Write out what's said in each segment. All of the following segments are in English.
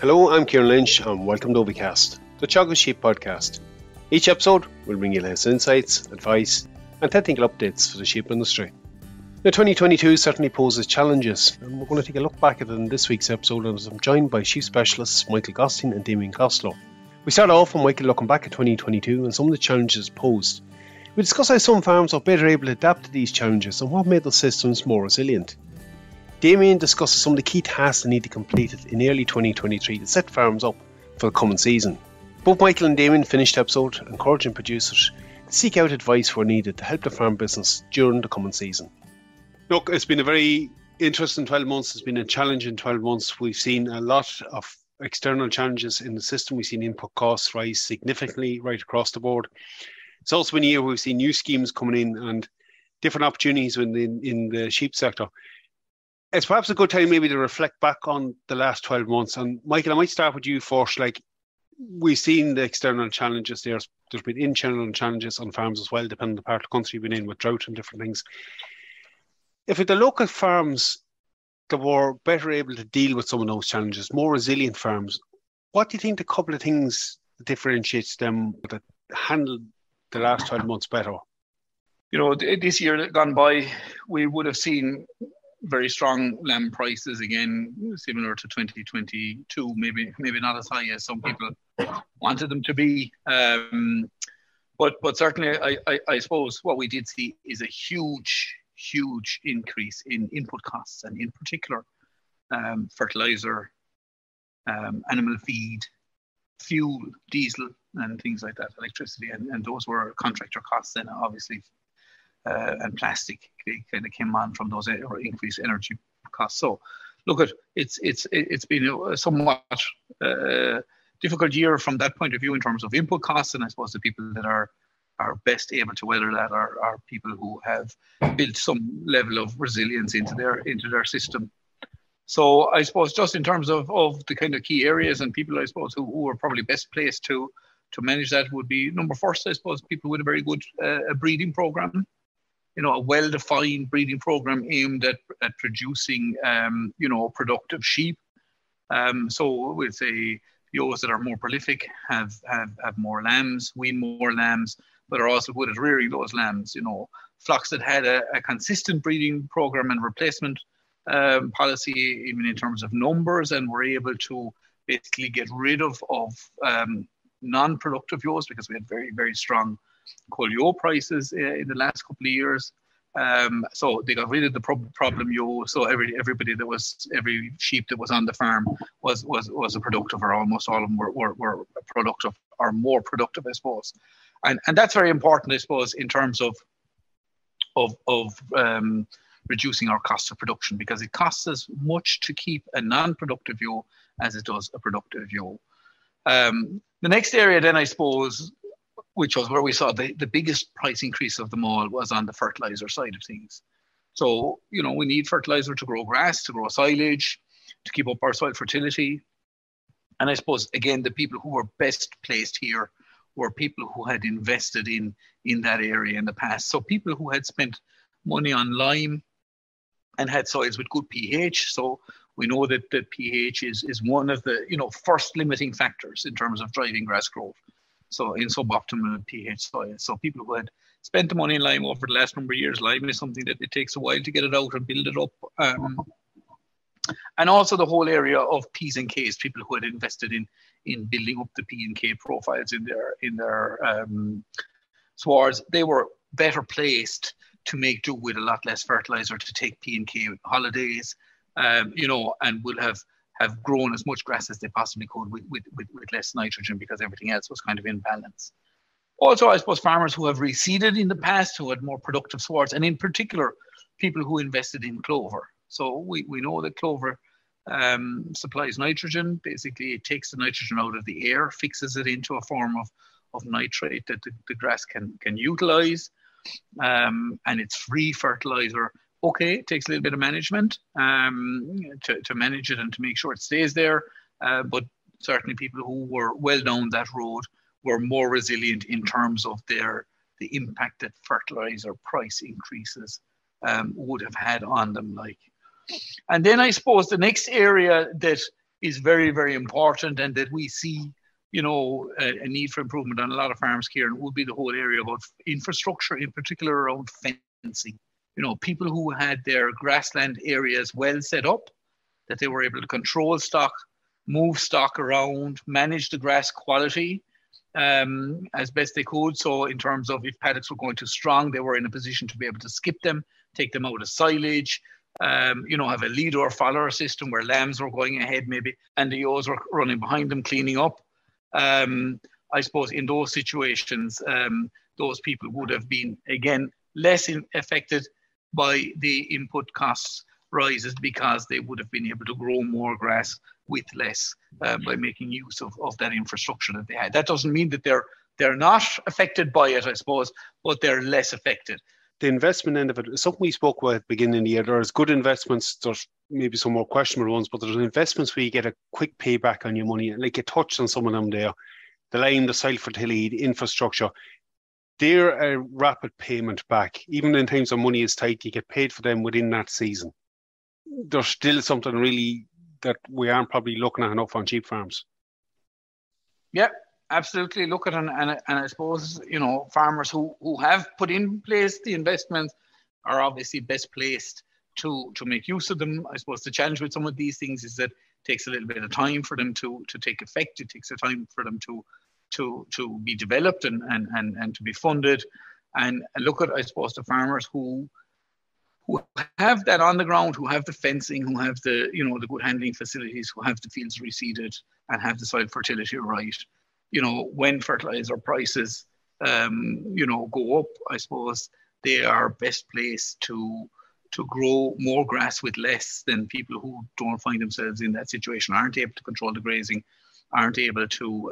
Hello, I'm Ciarán Lynch and welcome to OviCast, the Teagasc Sheep podcast. Each episode will bring you latest insights, advice and technical updates for the sheep industry. Now 2022 certainly poses challenges and we're going to take a look back at it in this week's episode, and I'm joined by sheep specialists Michael Gottstein and Damian Costello. We start off with Michael looking back at 2022 and some of the challenges posed. We discuss how some farms are better able to adapt to these challenges and what made the systems more resilient. Damian discusses some of the key tasks that need to be completed in early 2023 to set farms up for the coming season. Both Michael and Damian finished the episode encouraging producers to seek out advice where needed to help the farm business during the coming season. Look, it's been a very interesting 12 months. It's been a challenging 12 months. We've seen a lot of external challenges in the system. We've seen input costs rise significantly right across the board. It's also been a year where we've seen new schemes coming in and different opportunities in the sheep sector. It's perhaps a good time maybe to reflect back on the last 12 months. And Michael, I might start with you first. Like, we've seen the external challenges. There's been internal challenges on farms as well, depending on the part of the country you've been in with drought and different things. If the local farms that were better able to deal with some of those challenges, more resilient farms, what do you think the couple of things that differentiates them that handled the last 12 months better? You know, this year that gone by, we would have seen very strong lamb prices again, similar to 2022, maybe not as high as some people wanted them to be. But certainly, I suppose what we did see is a huge increase in input costs, and in particular, fertilizer, animal feed, fuel, diesel, and things like that, electricity, and those were contractor costs, and obviously. And plastic kind of came on from those increased energy costs. So, look, it's been a somewhat difficult year from that point of view in terms of input costs, and I suppose the people that are best able to weather that are people who have built some level of resilience into their system. So, I suppose just in terms of the kind of key areas and people, I suppose, who are probably best placed to manage that would be, number first, I suppose, people with a very good breeding program. You know, a well-defined breeding program aimed at producing, productive sheep. So we'll say ewes that are more prolific have more lambs, wean more lambs, but are also good at rearing those lambs. You know, flocks that had a consistent breeding program and replacement policy, even in terms of numbers, and were able to basically get rid of non-productive ewes, because we had very, very strong ewe prices in the last couple of years. So they got rid of the problem ewe. So every sheep that was on the farm was a productive, or almost all of them were productive, or more productive, I suppose. And that's very important, I suppose, in terms of reducing our cost of production, because it costs as much to keep a non-productive ewe as it does a productive ewe. The next area then, I suppose, which was where we saw the biggest price increase of them all, was on the fertilizer side of things. So, you know, we need fertilizer to grow grass, to grow silage, to keep up our soil fertility. And I suppose, again, the people who were best placed here were people who had invested in that area in the past. So people who had spent money on lime and had soils with good pH. So we know that the pH is one of the, first limiting factors in terms of driving grass growth. So in suboptimal pH soils. So people who had spent the money in lime over the last number of years, lime is something that it takes a while to get it out and build it up. And also the whole area of P's and K's, people who had invested in building up the P and K profiles in their swards, they were better placed to make do with a lot less fertilizer, to take P and K holidays, and will have grown as much grass as they possibly could with less nitrogen, because everything else was kind of in balance. Also, I suppose farmers who have reseeded in the past, who had more productive swards, and in particular, people who invested in clover. So we know that clover supplies nitrogen. Basically, it takes the nitrogen out of the air, fixes it into a form of nitrate that the grass can utilize, and it's free fertilizer. Okay, it takes a little bit of management to manage it and to make sure it stays there. But certainly people who were well down that road were more resilient in terms of the impact that fertilizer price increases would have had on them. And then I suppose the next area that is very, very important, and that we see, a need for improvement on a lot of farms, Ciarán, would be the whole area about infrastructure, in particular around fencing. People who had their grassland areas well set up, that they were able to control stock, move stock around, manage the grass quality as best they could. So in terms of if paddocks were going too strong, they were in a position to be able to skip them, take them out of silage, have a leader or follower system where lambs were going ahead maybe, and the ewes were running behind them, cleaning up. I suppose in those situations, those people would have been, again, less affected by the input costs rises, because they would have been able to grow more grass with less by making use of that infrastructure that they had. That doesn't mean that they're not affected by it, I suppose, but they're less affected. The investment end of it is something we spoke about at the beginning of the year. There's good investments, there's maybe some more questionable ones, but there's investments where you get a quick payback on your money. Like you touched on some of them there, the lime, the soil fertility, the infrastructure. They're a rapid payment back. Even in times when money is tight, you get paid for them within that season. There's still something really that we aren't probably looking at enough on sheep farms. Yeah, absolutely. Look at and I suppose, farmers who have put in place the investments are obviously best placed to make use of them. I suppose the challenge with some of these things is that it takes a little bit of time for them to take effect. It takes a time for them to be developed and to be funded. And look at, I suppose, the farmers who have that on the ground, who have the fencing, who have the good handling facilities, who have the fields reseeded and have the soil fertility right. When fertilizer prices, go up, I suppose they are best placed to grow more grass with less than people who don't find themselves in that situation, aren't able to control the grazing, aren't able to,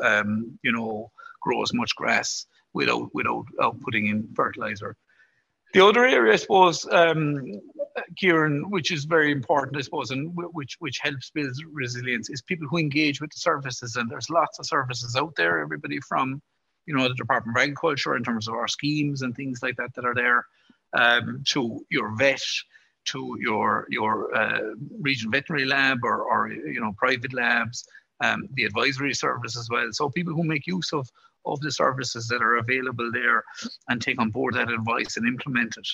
grow as much grass without putting in fertilizer. The other area, I suppose, Ciarán, which is very important, I suppose, and which helps build resilience, is people who engage with the services. And there's lots of services out there, everybody from, the Department of Agriculture in terms of our schemes and things like that are there, to your vet, to your regional veterinary lab or private labs, the advisory service as well. So people who make use of the services that are available there and take on board that advice and implement it.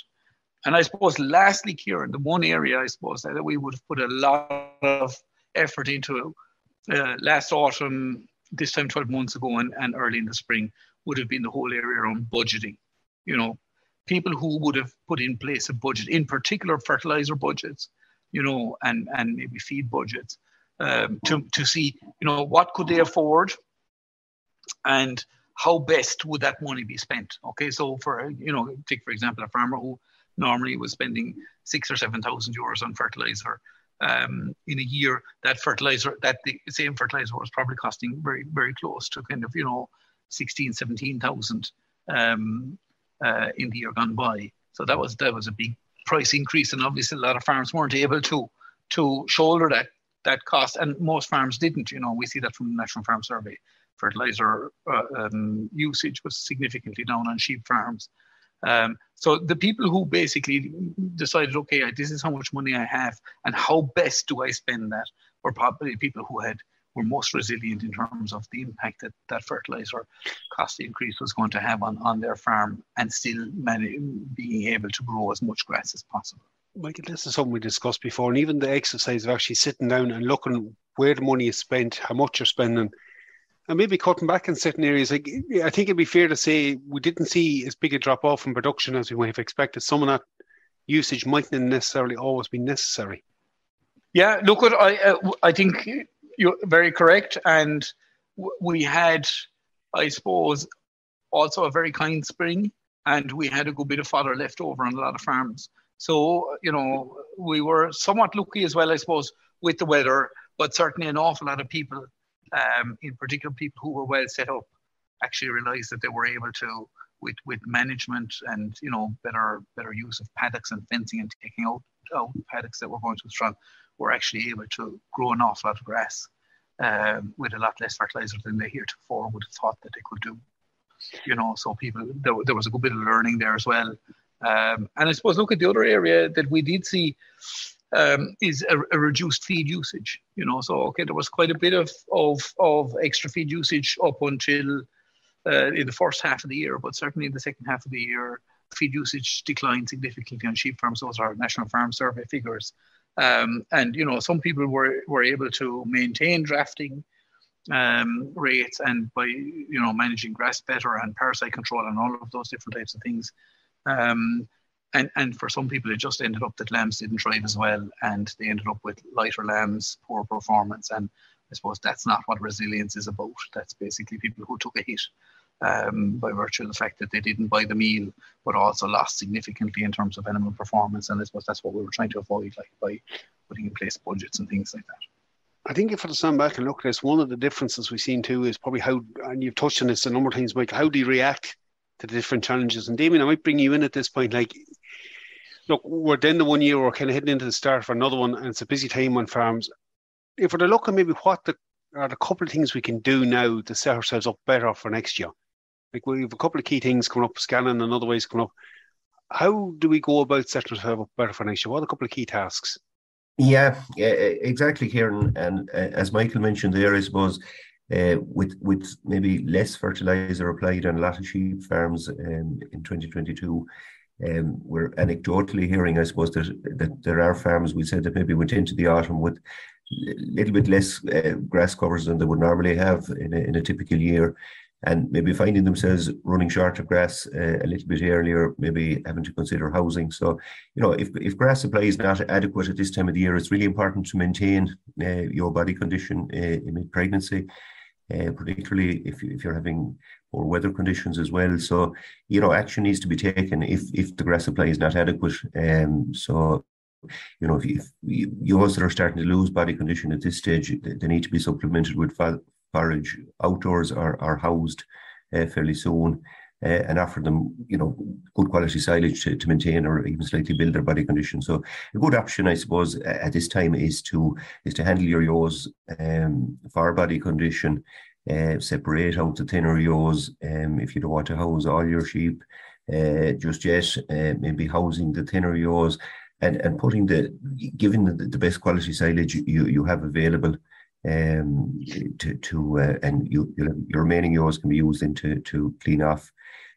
And I suppose lastly, Ciarán, the one area I suppose that we would have put a lot of effort into last autumn, this time 12 months ago and early in the spring, would have been the whole area around budgeting. People who would have put in place a budget, in particular fertilizer budgets, and maybe feed budgets, to see, what could they afford and how best would that money be spent. Okay, so take for example a farmer who normally was spending 6,000 or 7,000 euros on fertilizer in a year. The same fertilizer was probably costing very, very close to kind of 16,000, 17,000 in the year gone by. So that was a big price increase, and obviously a lot of farms weren't able to shoulder that cost, and most farms didn't. We see that from the National Farm Survey. Fertilizer usage was significantly down on sheep farms. So the people who basically decided, okay, this is how much money I have and how best do I spend that, were probably people who were most resilient in terms of the impact that fertilizer cost increase was going to have on their farm, and still being able to grow as much grass as possible. Michael, this is something we discussed before, and even the exercise of actually sitting down and looking where the money is spent, how much you're spending, and maybe cutting back in certain areas. I think it'd be fair to say we didn't see as big a drop off in production as we might have expected. Some of that usage mightn't necessarily always be necessary. Yeah, look, I think you're very correct. And we had, I suppose, also a very kind spring, and we had a good bit of fodder left over on a lot of farms. So, we were somewhat lucky as well, I suppose, with the weather, but certainly an awful lot of people, in particular people who were well set up, actually realized that they were able to, with management and, better use of paddocks and fencing and taking out paddocks that were going too strong, were actually able to grow an awful lot of grass with a lot less fertilizer than they heretofore would have thought that they could do. So people, there was a good bit of learning there as well. And I suppose look at the other area that we did see is a reduced feed usage. So okay, there was quite a bit of extra feed usage up until in the first half of the year, but certainly in the second half of the year, feed usage declined significantly on sheep farms. Those are National Farm Survey figures. And some people were able to maintain drafting rates, and by managing grass better and parasite control and all of those different types of things. And for some people, it just ended up that lambs didn't thrive as well, and they ended up with lighter lambs, poor performance. And I suppose that's not what resilience is about. That's basically people who took a hit by virtue of the fact that they didn't buy the meal, but also lost significantly in terms of animal performance. And I suppose that's what we were trying to avoid, like by putting in place budgets and things like that. I think if I stand back and look at this, one of the differences we've seen too is probably how, and you've touched on this a number of times, Mike, how do you react to the different challenges? And Damian, I might bring you in at this point. Like, look, we're then the 1 year, we're kind of heading into the start for another one, and it's a busy time on farms. If we're to look at maybe what are the couple of things we can do now to set ourselves up better for next year. Like, we have a couple of key things coming up, scanning and other ways coming up. How do we go about setting ourselves up better for next year? What are a couple of key tasks? Yeah, exactly, Ciarán. And as Michael mentioned there, I suppose, with maybe less fertilizer applied on a lot of sheep farms in 2022, we're anecdotally hearing, I suppose, that there are farms, we said, that maybe went into the autumn with a little bit less grass covers than they would normally have in a typical year, and maybe finding themselves running short of grass a little bit earlier, maybe having to consider housing. So, if grass supply is not adequate at this time of the year, it's really important to maintain your body condition in mid-pregnancy, particularly if you're having poor weather conditions as well. So, action needs to be taken if the grass supply is not adequate. If ewes that are starting to lose body condition at this stage, they need to be supplemented with forage outdoors or housed fairly soon, and offer them, good quality silage to maintain or even slightly build their body condition. So a good option, I suppose, at this time is to handle your ewes for body condition, separate out the thinner ewes if you don't want to house all your sheep just yet, maybe housing the thinner ewes and giving the best quality silage you have available. And your remaining ewes can be used to clean off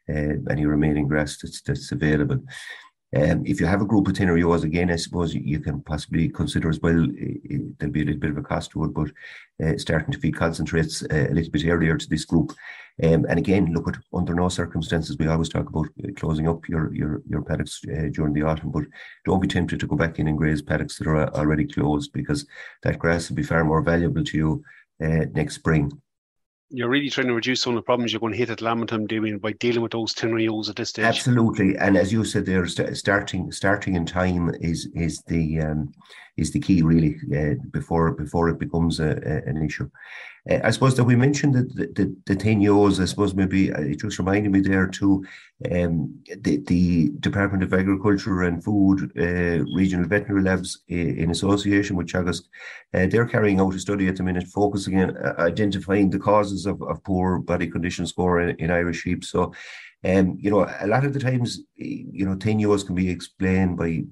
any remaining grass that's available. If you have a group of thinner ewes, again, I suppose you can possibly consider as well, there'll be a little bit of a cost to it, but starting to feed concentrates a little bit earlier to this group. And again, look, under no circumstances, we always talk about closing up your paddocks during the autumn, but don't be tempted to go back in and graze paddocks that are already closed, because that grass will be far more valuable to you next spring. You're really trying to reduce some of the problems you're going to hit at lambing time, Damian, by dealing with those thinner ewes at this stage. Absolutely, and as you said there, starting in time is the key, really, before it becomes an issue. I suppose that we mentioned that the 10 ewes, I suppose maybe it just reminded me there too, the Department of Agriculture and Food regional veterinary labs in association with Teagasc, they're carrying out a study at the minute focusing on identifying the causes of poor body condition score in Irish sheep. So, a lot of the times, 10 ewes can be explained by,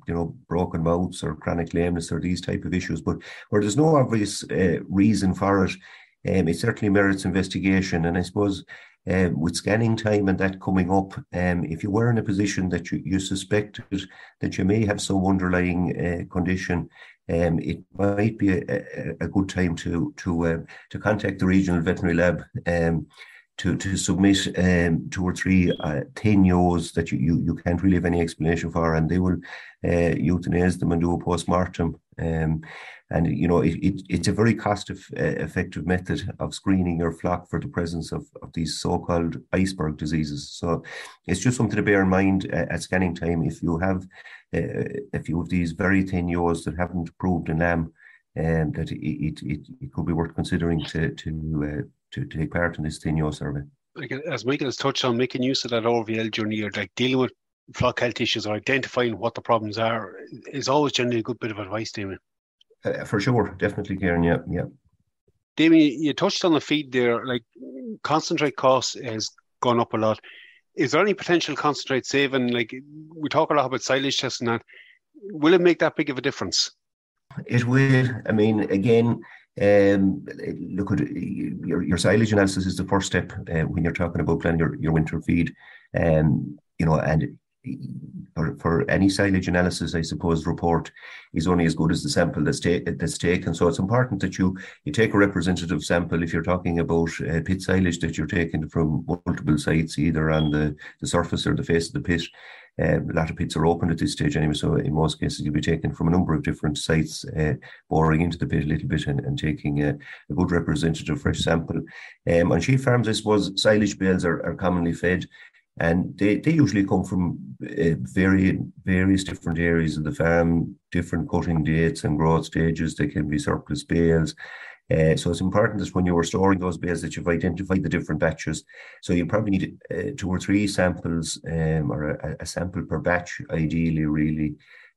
broken mouths or chronic lameness or these type of issues, but where there's no obvious reason for it, it certainly merits investigation. And I suppose with scanning time and that coming up, if you were in a position that you suspected that you may have some underlying condition, it might be a good time to contact the regional veterinary lab to submit 2 or 3 10 ewes that you can't really have any explanation for, and they will euthanize them and do a post-mortem. It's a very cost-effective method of screening your flock for the presence of these so-called iceberg diseases. So it's just something to bear in mind at scanning time. If you have a few of these very thin ewes that haven't proved in lamb, that it could be worth considering to take part in this thin ewe survey. As Michael has touched on, making use of that OVL during the year, like dealing with flock health issues or identifying what the problems are, is always generally a good bit of advice, Damian. For sure, definitely, Ciarán. Yeah. Damian, you touched on the feed there. Like, concentrate costs has gone up a lot. Is there any potential concentrate saving? Like, we talk a lot about silage tests and that. Will it make that big of a difference? It will. I mean, again, look at your silage analysis is the first step when you're talking about planning your winter feed. And for any silage analysis, I suppose, report is only as good as the sample that's taken. So it's important that you take a representative sample if you're talking about pit silage that you're taking from multiple sites, either on the surface or the face of the pit. A lot of pits are open at this stage anyway, so in most cases you'll be taken from a number of different sites, boring into the pit a little bit and taking a good representative fresh sample. On sheep farms, I suppose silage bales are commonly fed, and they usually come from various different areas of the farm, different cutting dates and growth stages. They can be surplus bales. So it's important that when you were storing those bales that you've identified the different batches. So you probably need 2 or 3 samples or a sample per batch, ideally, really,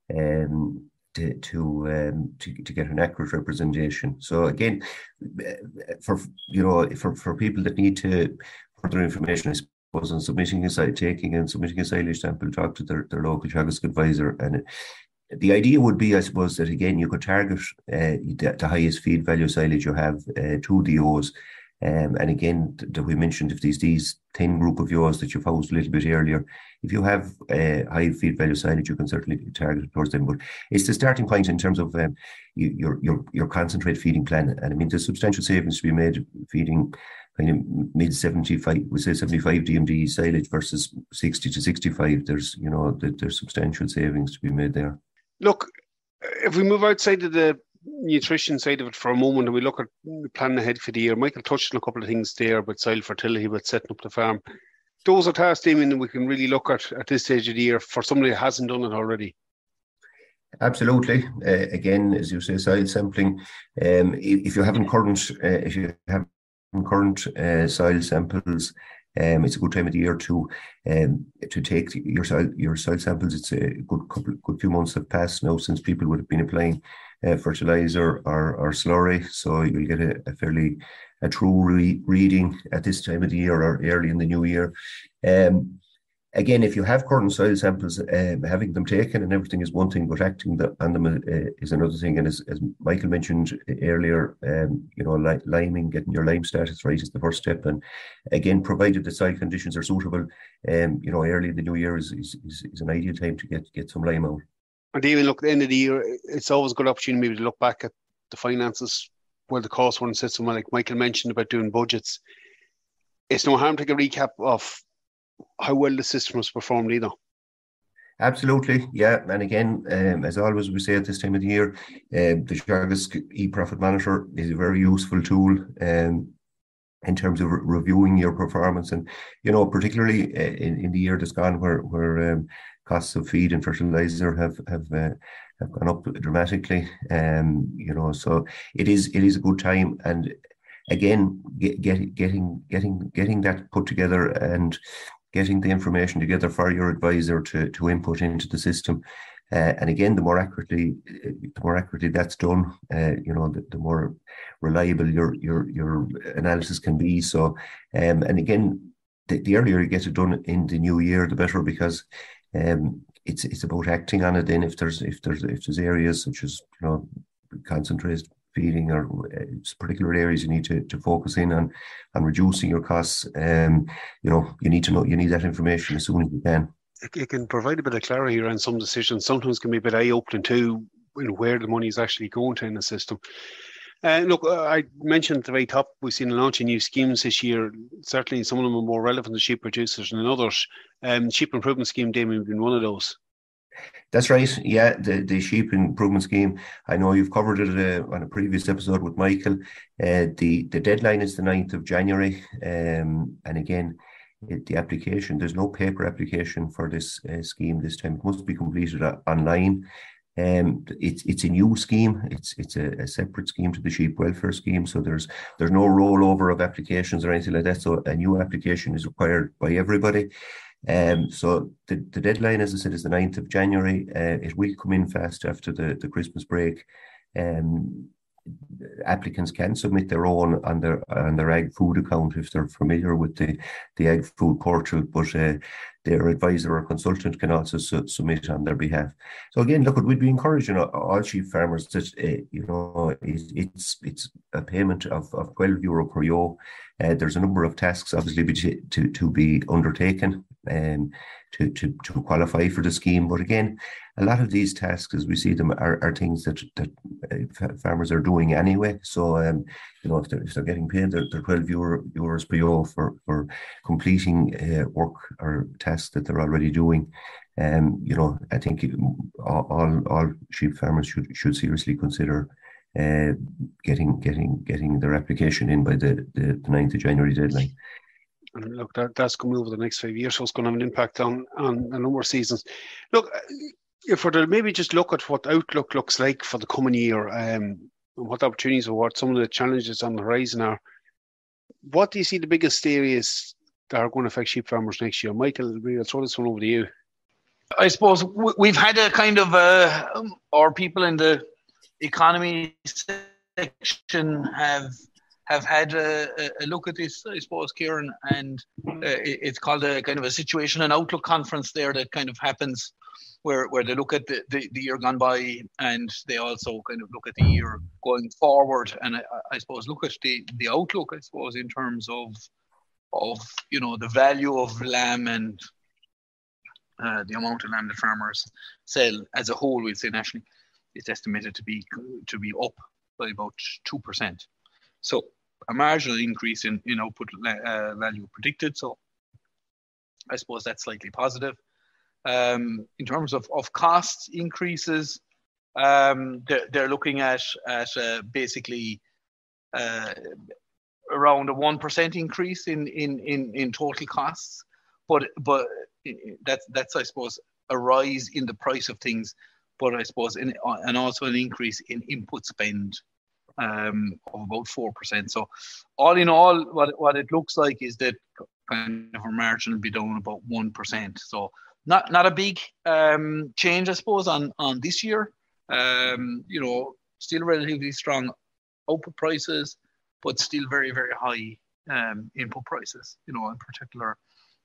to get an accurate representation. So again, for people that need to further information, I suppose, on submitting a silage sample, talk to their local Teagasc advisor. And the idea would be, I suppose, that again you could target the highest feed value silage you have to the ewes. And again, that we mentioned, if these 10 group of ewes that you've housed a little bit earlier, if you have high feed value silage, you can certainly target it towards them. But it's the starting point in terms of your concentrate feeding plan. And I mean, there's substantial savings to be made feeding kind of mid 75, we say 75 DMD silage versus 60 to 65. There's substantial savings to be made there. Look, if we move outside of the nutrition side of it for a moment and we look at planning ahead for the year, Michael touched on a couple of things there about soil fertility, about setting up the farm. Those are tasks, Damian, that we can really look at this stage of the year for somebody who hasn't done it already. Absolutely. Again, as you say, soil sampling. If you have current soil samples, it's a good time of the year to take your soil samples. It's a good few months have passed now since people would have been applying fertilizer or slurry, so you'll get a true reading at this time of the year or early in the new year. Again, if you have current soil samples, having them taken and everything is one thing, but acting on them is another thing. And as Michael mentioned earlier, liming, getting your lime status right is the first step. And again, provided the soil conditions are suitable, early in the new year is an ideal time to get some lime out. And even look, at the end of the year, it's always a good opportunity maybe to look back at the finances, where the costs were in the system. Like Michael mentioned about doing budgets, it's no harm to take a recap of how well the system has performed either. Absolutely, yeah. And again, as always, we say at this time of the year, the Teagasc e-Profit Monitor is a very useful tool in terms of reviewing your performance. And, particularly in the year that's gone where costs of feed and fertilizer have gone up dramatically. So it is a good time. And again, getting that put together and getting the information together for your advisor to input into the system. And again, the more accurately that's done, the more reliable your analysis can be. So, and again, the earlier you get it done in the new year, the better, because it's about acting on it. Then if there's areas such as concentrated feeding or particular areas you need to focus in on reducing your costs, you need that information as soon as you can. It can provide a bit of clarity around some decisions. Sometimes can be a bit eye-opening too, where the money is actually going to in the system. Look, I mentioned at the very top, we've seen a launch of new schemes this year. Certainly some of them are more relevant to sheep producers than others. Sheep Improvement Scheme, Damian, has been one of those. That's right. Yeah, the Sheep Improvement Scheme. I know you've covered it on a previous episode with Michael. The deadline is the 9th of January. And again, the application, there's no paper application for this scheme this time. It must be completed online. It's a new scheme. It's a separate scheme to the sheep welfare scheme. So there's no rollover of applications or anything like that. So a new application is required by everybody. So the deadline, as I said, is the 9th of January. It will come in fast after the Christmas break. Applicants can submit their own on their ag food account if they're familiar with the ag food portal, but their advisor or consultant can also submit on their behalf. So again, look, we'd be encouraging all sheep farmers that it's a payment of €12 per ewe. There's a number of tasks obviously to be undertaken to qualify for the scheme. But again, a lot of these tasks, as we see them, are things that farmers are doing anyway. So if they're getting paid their €12 per ewe for completing work or tasks that they're already doing, I think all sheep farmers should seriously consider getting their application in by the 9th of January deadline. And look, that's going over the next 5 years, so it's going to have an impact on a number of seasons. Look, if we're to maybe just look at what outlook looks like for the coming year, and what opportunities or what some of the challenges on the horizon are, what do you see the biggest areas that are going to affect sheep farmers next year? Michael, I'll throw this one over to you. I suppose we've had a kind of, our people in the economy section have had a look at this, I suppose, Ciarán, and it's called a kind of a situation and outlook conference there that kind of happens where they look at the year gone by, and they also kind of look at the year going forward, and I suppose look at the outlook, I suppose, in terms of the value of lamb and the amount of lamb that farmers sell as a whole. We'd say nationally, it's estimated to be up by about 2%. So a marginal increase in output value predicted. So I suppose that's slightly positive. In terms of cost increases, they're looking at basically around a 1% increase in total costs, but that's I suppose a rise in the price of things, but I suppose and also an increase in input spend of about 4%. So all in all, what it looks like is that kind of a margin will be down about 1%. So not a big change, I suppose, on this year. Still relatively strong output prices, but still very, very high input prices, in particular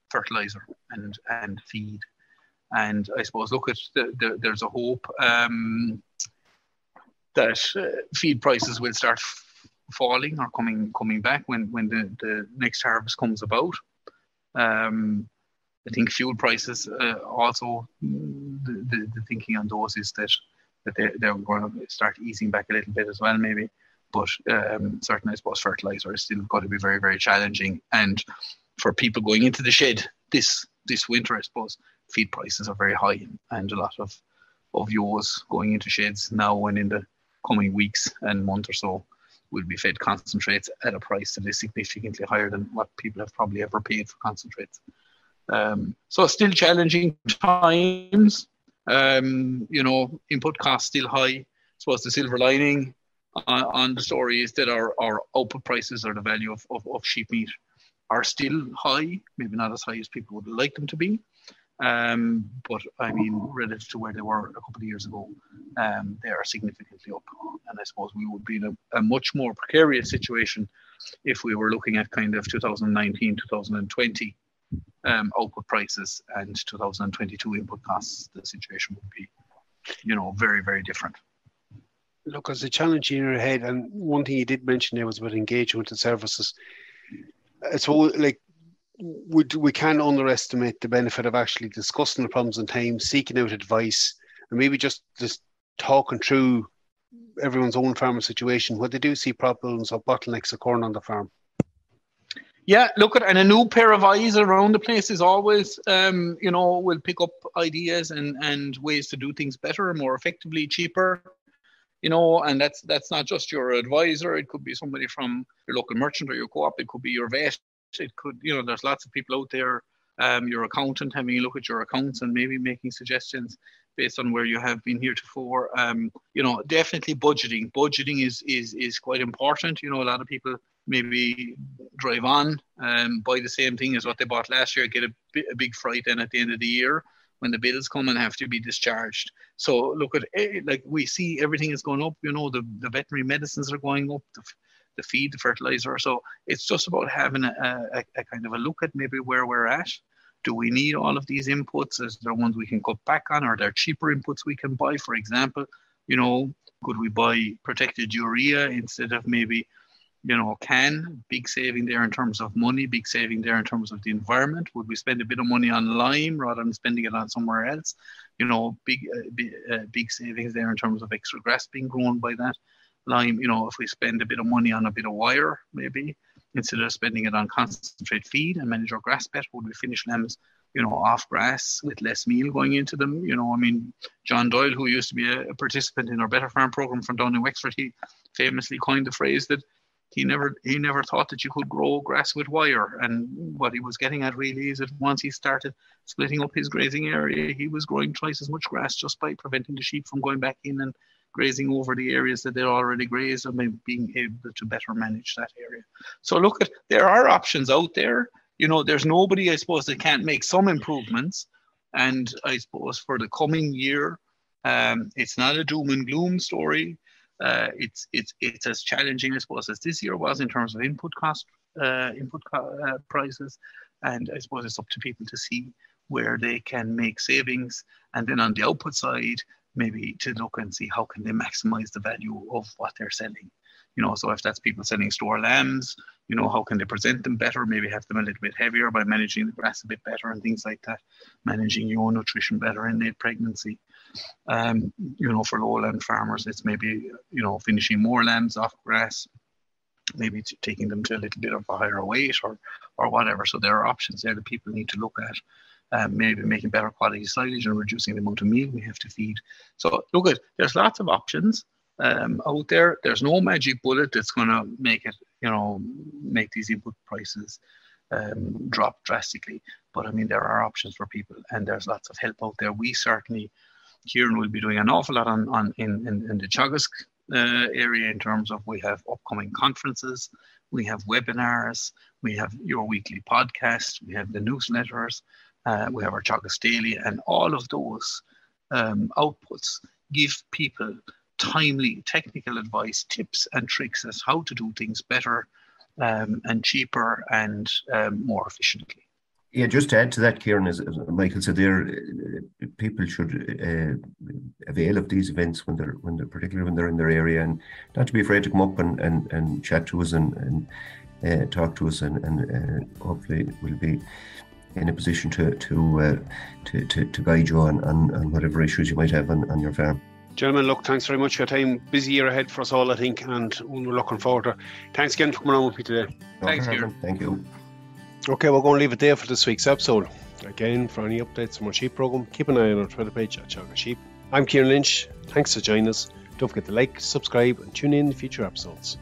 fertilizer and feed. And I suppose, look at there's a hope that feed prices will start falling or coming back when the next harvest comes about. I think fuel prices also, the thinking on those is that they're going to start easing back a little bit as well, maybe. But certainly, I suppose fertilizer is still going to be very, very challenging. And for people going into the shed this winter, I suppose feed prices are very high, and a lot of ewes going into sheds now and in the coming weeks and month or so will be fed concentrates at a price that is significantly higher than what people have probably ever paid for concentrates. So still challenging times. Input costs still high. I suppose the silver lining on the story is that our output prices, or the value of sheep meat, are still high, maybe not as high as people would like them to be. But I mean, relative to where they were a couple of years ago, they are significantly up. And I suppose we would be in a much more precarious situation if we were looking at kind of 2019, 2020 output prices and 2022 input costs. The situation would be, very, very different. Look, as a challenge in your head, and one thing you did mention there was about engagement and services. So, we can't underestimate the benefit of actually discussing the problems in time, seeking out advice, and maybe just talking through everyone's own farmer situation when they do see problems or bottlenecks occurring on the farm. Yeah, and a new pair of eyes around the place is always, will pick up ideas and ways to do things better, more effectively, cheaper. And that's not just your advisor. It could be somebody from your local merchant or your co-op. It could be your vet. It could, there's lots of people out there. Your accountant, having a look at your accounts and maybe making suggestions based on where you have been heretofore. Definitely budgeting. Budgeting is quite important. A lot of people maybe drive on, buy the same thing as what they bought last year, get a big fright then at the end of the year when the bills come and have to be discharged. So look at, we see everything is going up, the veterinary medicines are going up, the feed, the fertilizer. So it's just about having a kind of a look at maybe where we're at Do we need all of these inputs? Is there ones we can cut back on? Are there cheaper inputs we can buy? For example, could we buy protected urea instead of maybe, CAN? Big saving there in terms of money, big saving there in terms of the environment. Would we spend a bit of money on lime rather than spending it on somewhere else? Big savings there in terms of extra grass being grown by that lime. If we spend a bit of money on a bit of wire, maybe, instead of spending it on concentrate feed and manage our grass better, would we finish lambs, off grass with less meal going into them? John Doyle, who used to be a participant in our Better Farm program from down in Wexford, he famously coined the phrase that he never thought that you could grow grass with wire. And what he was getting at really is that once he started splitting up his grazing area, he was growing twice as much grass just by preventing the sheep from going back in and grazing over the areas that they'd already grazed and being able to better manage that area. So there are options out there. There's nobody, I suppose, that can't make some improvements. And I suppose for the coming year, it's not a doom and gloom story. It's as challenging, I suppose, as this year was in terms of input prices. And I suppose it's up to people to see where they can make savings. And then on the output side, maybe to look and see how can they maximize the value of what they're selling. So if that's people selling store lambs, how can they present them better, maybe have them a little bit heavier by managing the grass a bit better and things like that, managing your nutrition better in late pregnancy. For lowland farmers, it's maybe, finishing more lambs off grass, maybe taking them to a little bit of a higher weight or whatever. So there are options there that people need to look at. Maybe making better quality silage and reducing the amount of meal we have to feed. So there's lots of options out there. There's no magic bullet that's going to make it, make these input prices drop drastically. But there are options for people, and there's lots of help out there. We certainly, Ciarán will be doing an awful lot in the Teagasc area in terms of we have upcoming conferences, we have webinars, we have your weekly podcast, we have the newsletters. We have our Teagasc Daily, and all of those outputs give people timely technical advice, tips and tricks as how to do things better and cheaper and more efficiently. Yeah, just to add to that, Ciarán, as Michael said there, people should avail of these events when they're particularly when they're in their area, and not to be afraid to come up and chat to us and talk to us, and hopefully we'll be in a position to guide you on whatever issues you might have on your farm. Gentlemen, look, thanks very much for your time. Busy year ahead for us all, I think, and we're looking forward to it. Thanks again for coming on with me today. Thanks, Ciarán. Thank you. Okay, we're going to leave it there for this week's episode. Again, for any updates from our sheep program, keep an eye on our Twitter page at Teagasc Sheep. I'm Ciarán Lynch. Thanks for joining us. Don't forget to like, subscribe, and tune in to future episodes.